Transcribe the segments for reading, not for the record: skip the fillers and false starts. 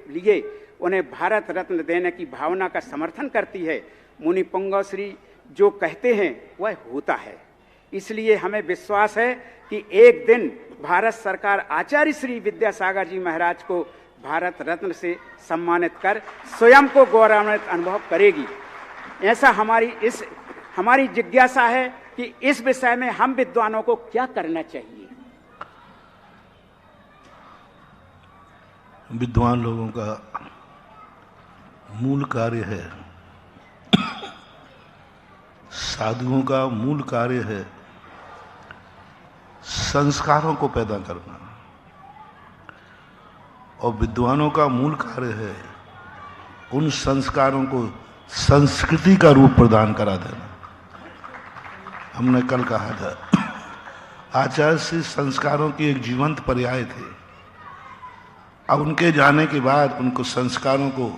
लिए उन्हें भारत रत्न देने की भावना का समर्थन करती है। मुनि पुंगव श्री जो कहते हैं वह होता है। इसलिए हमें विश्वास है कि एक दिन भारत सरकार आचार्य श्री विद्यासागर जी महाराज को भारत रत्न से सम्मानित कर स्वयं को गौरवान्वित अनुभव करेगी। ऐसा हमारी जिज्ञासा है कि इस विषय में हम विद्वानों को क्या करना चाहिए। विद्वान लोगों का मूल कार्य है, साधुओं का मूल कार्य है संस्कारों को पैदा करना, और विद्वानों का मूल कार्य है उन संस्कारों को संस्कृति का रूप प्रदान करा देना। हमने कल कहा था आचार्य श्री संस्कारों की एक जीवंत पर्याय थे। अब उनके जाने के बाद उनको संस्कारों को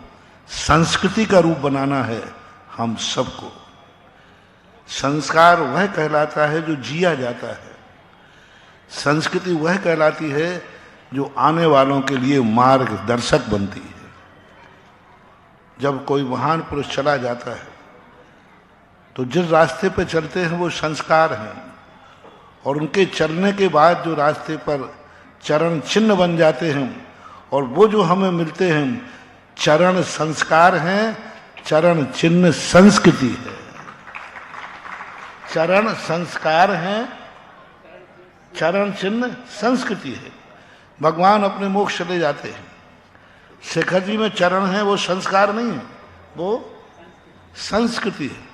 संस्कृति का रूप बनाना है। हम सबको संस्कार वह कहलाता है जो जिया जाता है, संस्कृति वह कहलाती है जो आने वालों के लिए मार्गदर्शक बनती है। जब कोई महान पुरुष चला जाता है तो जिस रास्ते पर चलते हैं वो संस्कार हैं, और उनके चलने के बाद जो रास्ते पर चरण चिन्ह बन जाते हैं और वो जो हमें मिलते हैं चरण संस्कार हैं, चरण चिन्ह संस्कृति है। चरण संस्कार हैं, चरण चिन्ह संस्कृति है। भगवान अपने मोक्ष चले जाते हैं, शेखर जी में चरण है, वो संस्कार नहीं है, वो संस्कृति है।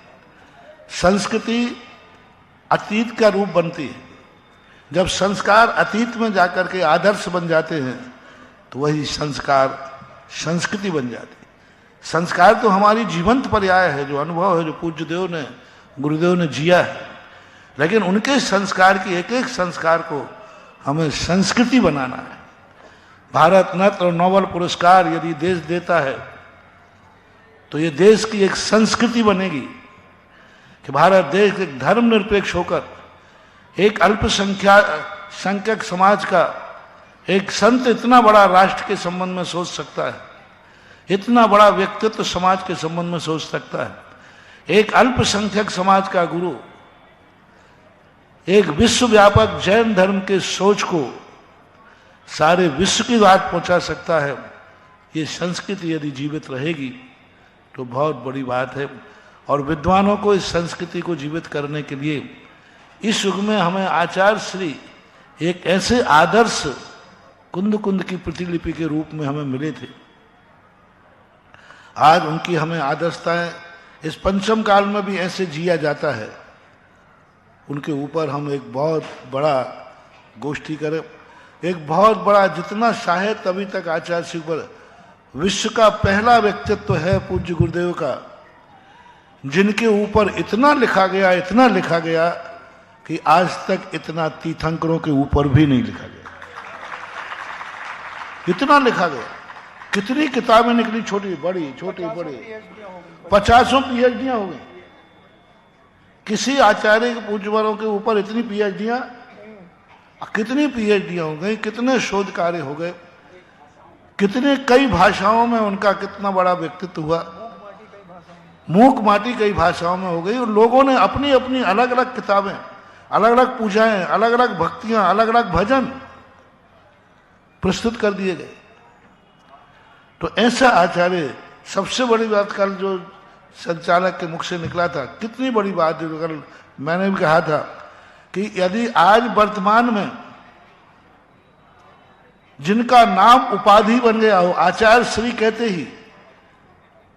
संस्कृति अतीत का रूप बनती है। जब संस्कार अतीत में जाकर के आदर्श बन जाते हैं तो वही संस्कार संस्कृति बन जाती है। संस्कार तो हमारी जीवंत पर्याय है, जो अनुभव है, जो पूज्य देव ने गुरुदेव ने जिया है, लेकिन उनके संस्कार की एक एक संस्कार को हमें संस्कृति बनाना है। भारत रत्न और नोबेल पुरस्कार यदि देश देता है तो ये देश की एक संस्कृति बनेगी कि भारत देश एक धर्मनिरपेक्ष होकर एक अल्पसंख्यक समाज का एक संत इतना बड़ा राष्ट्र के संबंध में सोच सकता है, इतना बड़ा व्यक्तित्व समाज के संबंध में सोच सकता है। एक अल्पसंख्यक समाज का गुरु एक विश्वव्यापक जैन धर्म के सोच को सारे विश्व की बात पहुंचा सकता है। ये संस्कृति यदि जीवित रहेगी तो बहुत बड़ी बात है, और विद्वानों को इस संस्कृति को जीवित करने के लिए इस युग में हमें आचार्य श्री एक ऐसे आदर्श कुंद कुंद की प्रतिलिपि के रूप में हमें मिले थे। आज उनकी हमें आदर्शताएं इस पंचम काल में भी ऐसे जिया जाता है। उनके ऊपर हम एक बहुत बड़ा गोष्ठी करें, एक बहुत बड़ा, जितना साहित्य अभी तक आचार्य श्री पर, विश्व का पहला व्यक्तित्व है पूज्य गुरुदेव का, जिनके ऊपर इतना लिखा गया कि आज तक इतना तीर्थंकरों के ऊपर भी नहीं लिखा गया। इतना लिखा गया, कितनी किताबें निकली, छोटी बड़ी 50 पीएचडियां हो गई। किसी आचार्य के पूज्यवरों के ऊपर इतनी पीएचडियां, कितनी पीएचडियां हो गई, कितने शोध कार्य हो गए, कितने कई भाषाओं में उनका कितना बड़ा व्यक्तित्व हुआ। मूक माटी कई भाषाओं में हो गई, और लोगों ने अपनी अपनी अलग अलग किताबें, अलग अलग पूजाएं, अलग अलग भक्तियां, अलग अलग भजन प्रस्तुत कर दिए गए। तो ऐसा आचार्य, सबसे बड़ी बात कल जो संचालक के मुख से निकला था, कितनी बड़ी बात है, कल मैंने भी कहा था कि यदि आज वर्तमान में जिनका नाम उपाधि बन गया हो, आचार्य श्री कहते ही,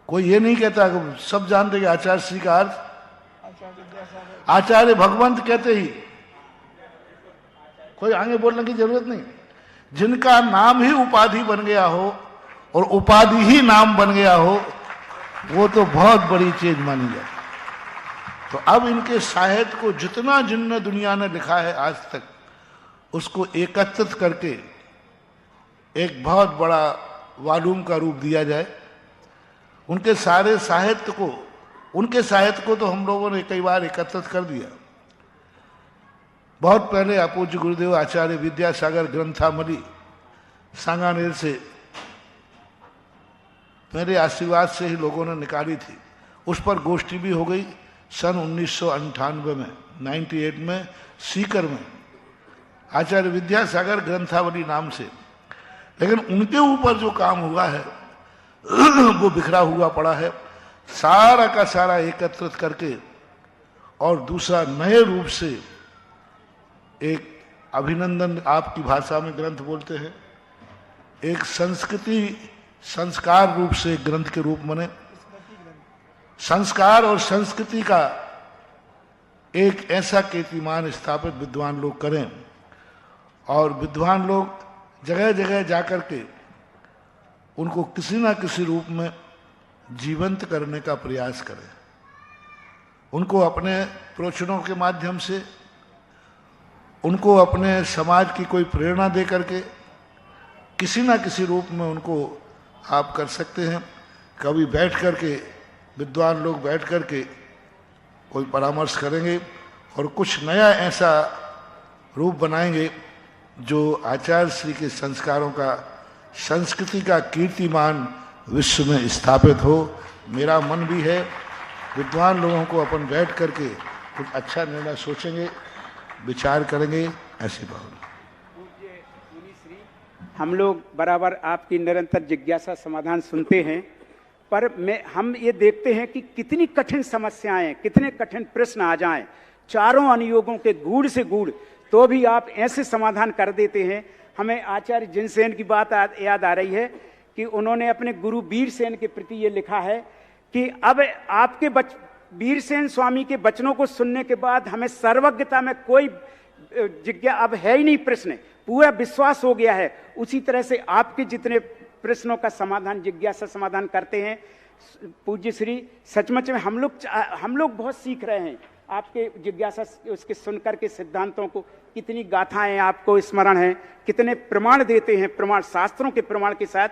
कोई ये नहीं कहता, सब जानते कि आचार्य श्री का अर्थ आचार्य भगवंत कहते ही, कोई आगे बोलने की जरूरत नहीं। जिनका नाम ही उपाधि बन गया हो और उपाधि ही नाम बन गया हो, वो तो बहुत बड़ी चीज मानी जाए। तो अब इनके साहित्य को जितना जिन दुनिया ने लिखा है आज तक, उसको एकत्रित करके एक बहुत बड़ा वॉल्यूम का रूप दिया जाए। उनके साहित्य को तो हम लोगों ने कई बार एकत्रित कर दिया। बहुत पहले पूज्य गुरुदेव आचार्य विद्यासागर ग्रंथावली सांगानेर से मेरे आशीर्वाद से ही लोगों ने निकाली थी। उस पर गोष्ठी भी हो गई सन 1998 में, 98 में सीकर में, आचार्य विद्यासागर ग्रंथावली नाम से। लेकिन उनके ऊपर जो काम हुआ है वो बिखरा हुआ पड़ा है, सारा का सारा एकत्रित करके और दूसरा नए रूप से एक अभिनंदन, आपकी भाषा में ग्रंथ बोलते हैं, एक संस्कृति संस्कार रूप से एक ग्रंथ के रूप बने। संस्कार और संस्कृति का एक ऐसा कीर्तिमान स्थापित विद्वान लोग करें और विद्वान लोग जगह जगह जाकर के उनको किसी ना किसी रूप में जीवंत करने का प्रयास करें, उनको अपने प्रवचनों के माध्यम से, उनको अपने समाज की कोई प्रेरणा दे करके किसी ना किसी रूप में उनको आप कर सकते हैं। कभी बैठ करके विद्वान लोग बैठ करके कोई परामर्श करेंगे और कुछ नया ऐसा रूप बनाएंगे जो आचार्य श्री के संस्कारों का, संस्कृति का कीर्तिमान विश्व में स्थापित हो। मेरा मन भी है विद्वान लोगों को अपन बैठ करके कुछ अच्छा निर्णय सोचेंगे, विचार करेंगे, ऐसी भावना। हम लोग बराबर आपकी निरंतर जिज्ञासा समाधान सुनते हैं, पर हम ये देखते हैं कि कितनी कठिन समस्याएं, कितने कठिन प्रश्न आ जाएं, चारों अनुयोगों के गूढ़ से गूढ़, तो भी आप ऐसे समाधान कर देते हैं। हमें आचार्य जिनसेन की बात याद आ रही है कि उन्होंने अपने गुरु वीरसेन के प्रति ये लिखा है कि अब आपके वीरसेन स्वामी के वचनों को सुनने के बाद हमें सर्वज्ञता में कोई अब है ही नहीं, प्रश्न पूरा विश्वास हो गया है। उसी तरह से आपके जितने प्रश्नों का समाधान, जिज्ञासा समाधान करते हैं पूज्य श्री, सचमुच में हम लोग बहुत सीख रहे हैं आपके जिज्ञासा उसके सुनकर के सिद्धांतों को। कितनी गाथाएं आपको स्मरण है, कितने प्रमाण देते हैं, प्रमाण शास्त्रों के प्रमाण के साथ।